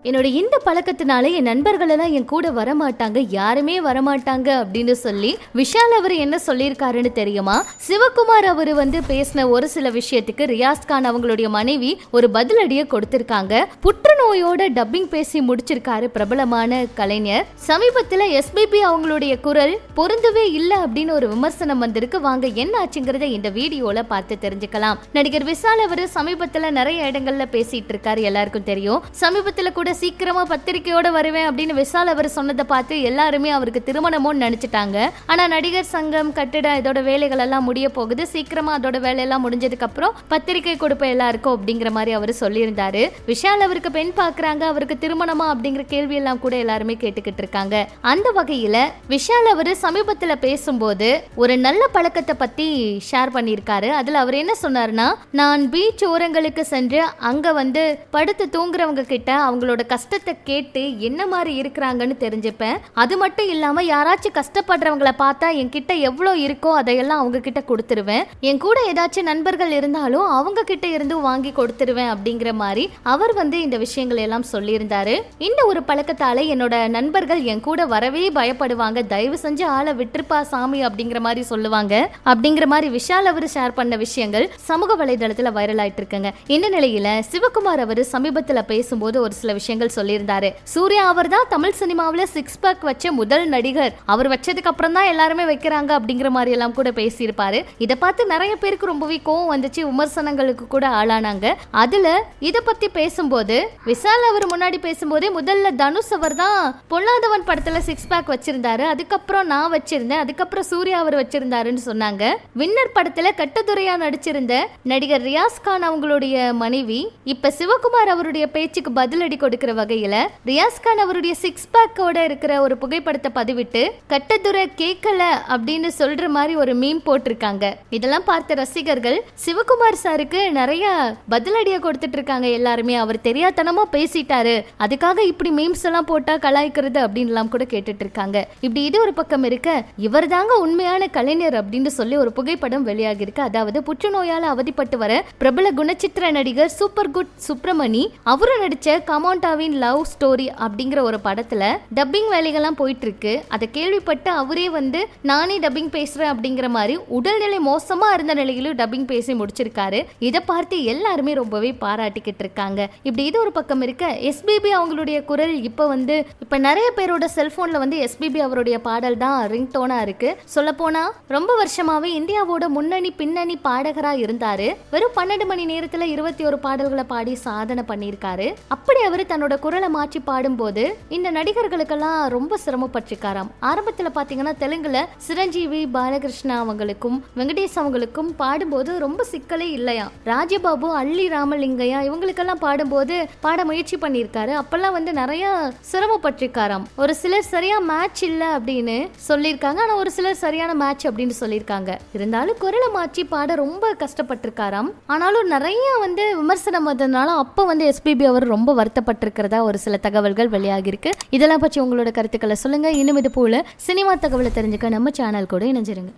என்னோட இந்த பழக்கத்தினால என் நண்பர்கள் எல்லாம் என் கூட வரமாட்டாங்க, யாருமே வரமாட்டாங்க அப்படின்னு சொல்லி விஷால் அவர் என்ன சொல்லியிருக்காருன்னு தெரியுமா? சிவகுமார் அவர் பேசின ஒரு சில விஷயத்துக்கு ரியாஸ் கான் அவங்களுடைய மனைவி ஒரு பதிலடியை கொடுத்திருக்காங்க. புற்றுநோயோட டப்பிங் பேசி முடிச்சிருக்காரு பிரபலமான கலைஞர். சமீபத்துல எஸ்பிபி அவங்களுடைய குரல் பொருந்தவே இல்லை அப்படின்னு ஒரு விமர்சனம் வந்திருக்கு. வாங்க என்ன ஆச்சுங்கிறத இந்த வீடியோல பார்த்து தெரிஞ்சுக்கலாம். நடிகர் விஷால் அவர் சமீபத்துல நிறைய இடங்கள்ல பேசிட்டு இருக்காரு, எல்லாருக்கும் தெரியும். சமீபத்துல கூட சீக்கிரமா பத்திரிகையோட வருவேன் அப்படின்னு விஷால் அவர் சொன்னதை பார்த்து எல்லாருமே அவருக்கு திருமணமும் நினைச்சிட்டாங்க. ஆனா நடிகர் சங்கம் கட்டிட இதோட வேலைகள் எல்லாம் முடிய போகுது, சீக்கிரமா அதோட வேலையெல்லாம் முடிஞ்சதுக்கு அப்புறம் பத்திரிகை கொடுப்ப எல்லாருக்கும் அப்படிங்கிற மாதிரி அவர் சொல்லியிருந்தாரு. விஷால் அவருக்கு பெண் பாக்குறாங்க, அவருக்கு திருமணமா அப்படிங்கிற கேள்வி எல்லாம் கூட எல்லாருமே கேட்டுக்கிட்டு இருக்காங்க. அந்த வகையில விஷால் அவர் சமீபத்துல பேசும்போது ஒரு நல்ல பழக்கத்தை பத்தி ஷேர் பண்ணியிருக்காரு. அதுல அவர் என்ன சொன்னார்னா, நான் பீச் ஓரங்களுக்கு சென்று அங்க படுத்து தூங்குறவங்க கிட்ட அவங்களோட கஷ்டத்தை கேட்டு என்ன மாதிரி இருக்கிறாங்கன்னு தெரிஞ்சுப்பேன். அது மட்டும் இல்லாம யாராச்சும் கஷ்டப்படுறவங்களை பார்த்தா என்கிட்ட எவ்வளவு இருக்கோ அதையெல்லாம் அவங்க கிட்ட கொடுத்துருவேன். என் கூட ஏதாச்சும் நண்பர்கள் இருந்தாலும் அவங்க கிட்ட இருந்து வாங்கி கொடுத்துருவேன் அப்படிங்கிற மாதிரி அவர் இந்த விஷயங்கள் எல்லாம் சொல்லியிருந்தாரு. இந்த ஒரு பழக்கத்தால என்னோட நண்பர்கள் என் கூட வரவே பயப்படுவாங்க, தயவு செஞ்சு ஆளை விட்டுருப்பா சாமி அப்படிங்கிற மாதிரி சொல்லுவாங்க அப்படிங்கிற மாதிரி விஷால் அவர் ஷேர் பண்ண விஷயங்கள் சமூக வலைதளத்துல வைரல் ஆயிட்டு இருக்குங்க. இந்த நிலையில சிவகுமார் அவர் சமீபத்துல பேசும்போது ஒரு சில விஷயங்கள் சொல்லியிருந்தாரு. சூர்யா அவர் தான் தமிழ் சினிமாவில் 6 பேக் வச்ச முதல் நடிகர், அவர் வச்சதுக்கு அப்புறம் தான் எல்லாருமே வைக்கிறாங்க அப்படிங்கிற மாதிரி எல்லாம் கூட பேசியிருப்பாரு. இதை பார்த்து நிறைய பேருக்கு ரொம்பவே கோவம் வந்துச்சு, விமர்சனங்களுக்கு கூட ஆளானாங்க. அதுல இதை பத்தி பேசும்போது விஷால் அவர் முன்னாடி பேசும்போதே முதல்ல தனுஷ் அவர் தான் பொல்லாதவன் படத்துல 6 பேக் வச்சிருந்தாரு, அதுக்கப்புறம் நான் வச்சிருந்தேன், அதுக்கப்புறம் சூர்யா அவர் வச்சிருந்தாருன்னு சொன்னாங்க. வின்னர் படத்துல கட்டதுரையா நடிச்சிருந்த நடிகர் ரியாஸ் கான் அவங்களுடைய மனைவி இப்ப சிவகுமார் அவருடைய பேச்சுக்கு பதிலடி கொடுக்கிற வகையில ரியாஸ் கான் அவருடைய 6 பேக்கோட இருக்கிற ஒரு புகைப்படத்தை பதிவிட்டு கட்டதுரை கேட்கல அப்படின்னு சொல்ற மாதிரி ஒரு மீம் போட்டிருக்காங்க. இதெல்லாம் பார்த்த ரசிகர்கள் சிவகுமார் சாருக்கு நிறைய பதிலடியா கொடுத்துட்டு இருக்காங்க. எல்லாருமே அவர் தெரியாதனமா பேசிட்டாரு, அதுக்காக இப்படி மீம்ஸ் எல்லாம் போட்டா கலாய்க்கிறது அப்படின்னு கூட கேட்டுட்டு இருக்காங்க. இப்படி இது ஒரு பக்கம் இருக்க, இவர் தாங்க உண்மையான கலைஞர் அப்படின்னு சொல்லி ஒரு புகைப்படம் வெளியாகி இருக்கு. அதாவது புற்றுநோயால அவதிப்பட்டு வர பிரபல குணச்சித்திர நடிகர் சூப்பர் குட் சுப்ரமணி அவரு நடிச்ச கமாண்டாவின் லவ் ஸ்டோரி அப்படிங்கிற ஒரு படத்துல டப்பிங் வேலைகள்லாம் போயிட்டு இருக்கு. அதை கேள்விப்பட்டு அவரே நானே டப்பிங் பேசுறேன் அப்படிங்கிற மாதிரி உடல்நிலை மோசமா இருந்த நிலையிலும் டப்பிங் பேசி முடிச்சிருக்காரு. இதை பார்த்து எல்லாருமே ரொம்பவே பாராட்டிக்கிட்டு இருக்காங்க. இப்படி இது ஒரு பக்கம் இருக்க, எஸ்பிபி அவங்களுடைய குரல் இப்ப நிறைய பேரோட செல்போன்ல எஸ்பிபி அவருடைய பாடல் தான் ரிங் டோனா இருக்கு. சொல்ல போனா ரொம்ப வருஷமாவே இந்தியாவோட முன்னணி பின்னணி பாடகரா இருந்தாரு. வெறும் 12 மணி நேரத்துல 21 பாடல்களை பாடி சாதனை பண்ணியிருக்காரு. அப்படி அவர் தன்னோட குரலை மாற்றி பாடும்போது இந்த நடிகர்களுக்கெல்லாம் ரொம்ப சிரமப்பட்டிருக்காராம். ஆரம்பத்துல பாத்தீங்கன்னா தெலுங்குல சிரஞ்சீவி, பாலகிருஷ்ணா அவங்களுக்கும் வெங்கடேஷ் அவங்களுக்கும் பாடும்போது ரொம்ப சிக்கலே இல்லையா. ராஜபாபு, அள்ளி ராமலிங்கையா இவங்களுக்கெல்லாம் பாடும்போது பாட முயற்சி பண்ணியிருக்காரு. அப்பெல்லாம் நிறைய சிரமப்பட்டிருக்காராம். ஒரு சிலர் சரியா மேட்ச் இல்ல அப்படின்னு சொல்லியிருக்காங்க, ஆனா ஒரு சிலர் சரியான மேட்ச் அப்படின்னு சொல்லியிருக்காங்க. இருந்தாலும் குரலை மாற்றி பாட ரொம்ப கஷ்டப்பட்டிருக்காராம். ஆனாலும் நிறைய விமர்சனம் வந்ததுனால அப்ப எஸ்பிபி அவர் ரொம்ப வருத்தப்பட்டிருக்கிறதா ஒரு சில தகவல்கள் வெளியாகி இருக்கு. இதெல்லாம் பற்றி உங்களோட கருத்துக்களை சொல்லுங்க. இன்னும் இது போல சினிமா தகவலை தெரிஞ்சுக்க நம்ம சேனல் கூட இணைஞ்சிருங்க.